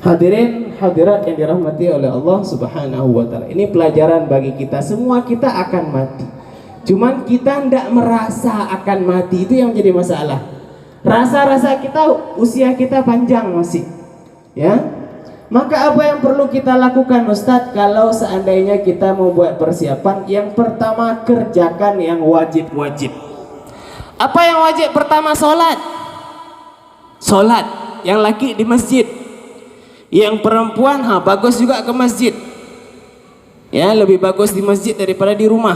Hadirin hadirat yang dirahmati oleh Allah Subhanahu wa taala. Ini pelajaran bagi kita semua, kita akan mati. Cuman kita tidak merasa akan mati, itu yang jadi masalah. Rasa-rasa kita, usia kita panjang masih. Ya. Maka apa yang perlu kita lakukan Ustadz kalau seandainya kita mau buat persiapan? Yang pertama, kerjakan yang wajib-wajib. Apa yang wajib? Pertama, sholat. Sholat, yang laki di masjid. Yang perempuan bagus juga ke masjid. Ya, lebih bagus di masjid daripada di rumah.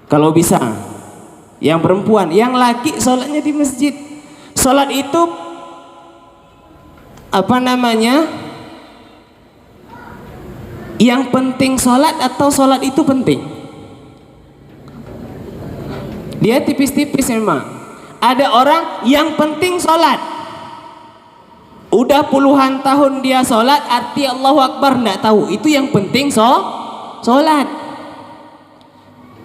Kalau bisa. Yang perempuan, yang laki sholatnya di masjid. Sholat itu apa namanya? Yang penting sholat atau sholat itu penting? Dia tipis-tipis memang. Ada orang yang penting sholat. Udah puluhan tahun dia sholat, arti Allahu Akbar nggak tahu. Itu yang penting sholat.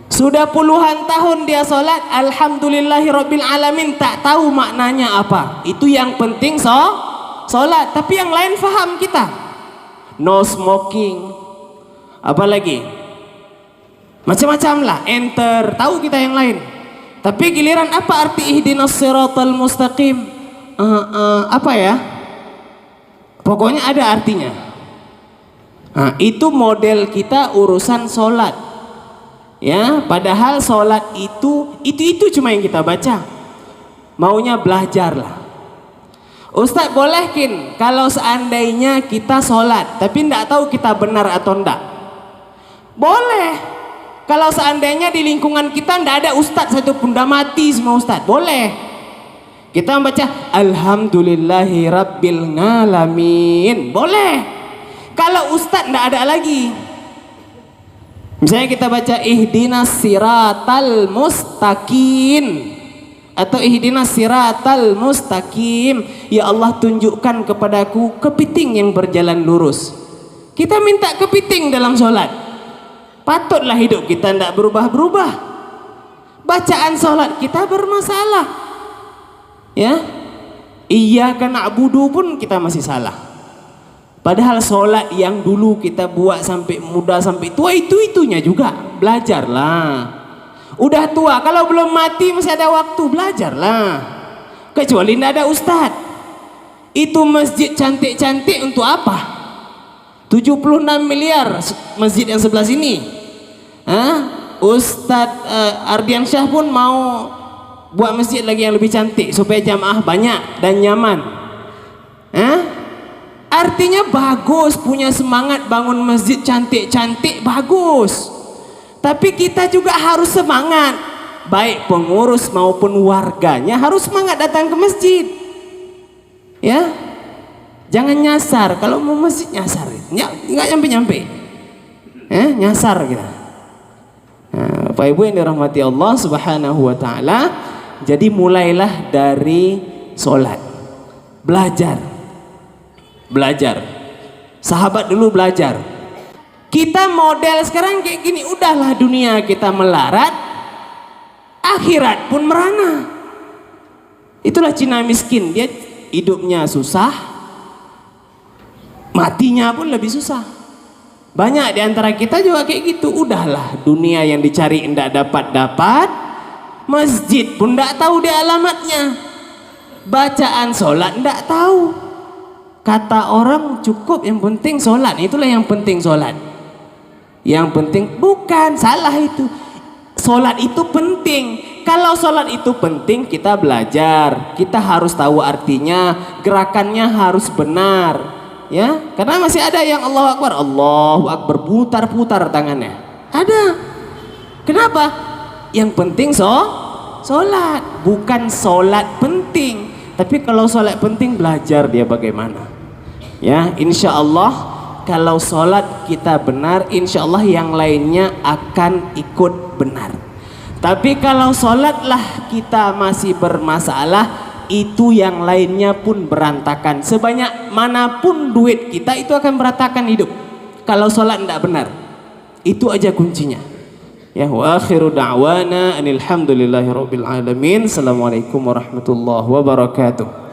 Sudah puluhan tahun dia sholat, Alhamdulillahirabbil alamin, tak tahu maknanya apa. Itu yang penting sholat. Tapi yang lain faham kita. No smoking, apa lagi? Macam-macam lah. Enter, tahu kita yang lain. Tapi giliran apa arti ihdinas siratal mustaqim? Apa ya? Pokoknya ada artinya. Nah, itu model kita urusan sholat. Ya, padahal sholat itu cuma yang kita baca. Maunya belajar lah. Ustadz bolehkin kalau seandainya kita sholat, tapi tidak tahu kita benar atau enggak. Boleh. Kalau seandainya di lingkungan kita tidak ada ustadz satu pun, dah mati semua ustadz, boleh. Kita membaca Alhamdulillahi Rabbil Alamin, boleh. Kalau ustadz tidak ada lagi, misalnya kita baca ihdinas siratal mustaqim atau ihdinas siratal mustaqim, ya Allah tunjukkan kepadaku kepiting yang berjalan lurus. Kita minta kepiting dalam sholat. Patutlah hidup kita tidak berubah-berubah. Bacaan sholat kita bermasalah. Ya, iyyaka na'budu pun kita masih salah. Padahal sholat yang dulu kita buat sampai muda sampai tua itunya juga. Belajarlah. Udah tua, kalau belum mati masih ada waktu, belajarlah. Kecuali tidak ada ustadz. Itu masjid cantik-cantik untuk apa? 76 miliar masjid yang sebelah sini. Ustadz Ardian Syah pun mau buat masjid lagi yang lebih cantik supaya jamaah banyak dan nyaman. Artinya bagus, punya semangat bangun masjid cantik-cantik, bagus. Tapi kita juga harus semangat, baik pengurus maupun warganya harus semangat datang ke masjid. Ya, jangan nyasar. Kalau mau masjid nyasar, nggak nyampe-nyampe. Nyasar kita. Nah, Bapak Ibu yang dirahmati Allah Subhanahu wa taala. Jadi mulailah dari sholat. Belajar. Sahabat dulu belajar. Kita model sekarang kayak gini, udahlah dunia kita melarat, akhirat pun merana. Itulah Cina miskin, dia hidupnya susah, matinya pun lebih susah. Banyak di antara kita juga kayak gitu. Udahlah dunia yang dicari tidak dapat, masjid pun tidak tahu dia alamatnya, bacaan sholat tidak tahu. Kata orang cukup yang penting sholat, itulah yang penting sholat. Yang penting bukan, salah itu. Sholat itu penting. Kalau sholat itu penting, kita belajar, kita harus tahu artinya, gerakannya harus benar. Ya, karena masih ada yang Allahu Akbar putar-putar tangannya. Ada. Kenapa? Yang penting sholat, bukan sholat penting. Tapi kalau sholat penting, belajar dia bagaimana. Ya, insya Allah kalau sholat kita benar, insya Allah yang lainnya akan ikut benar. Tapi kalau sholatlah kita masih bermasalah, itu yang lainnya pun berantakan. Sebanyak manapun duit kita, itu akan berantakan hidup kalau sholat tidak benar. Itu aja kuncinya. Ya, wa akhiru da'wana anil hamdulillahi rabbil alamin. Assalamualaikum warahmatullahi wabarakatuh.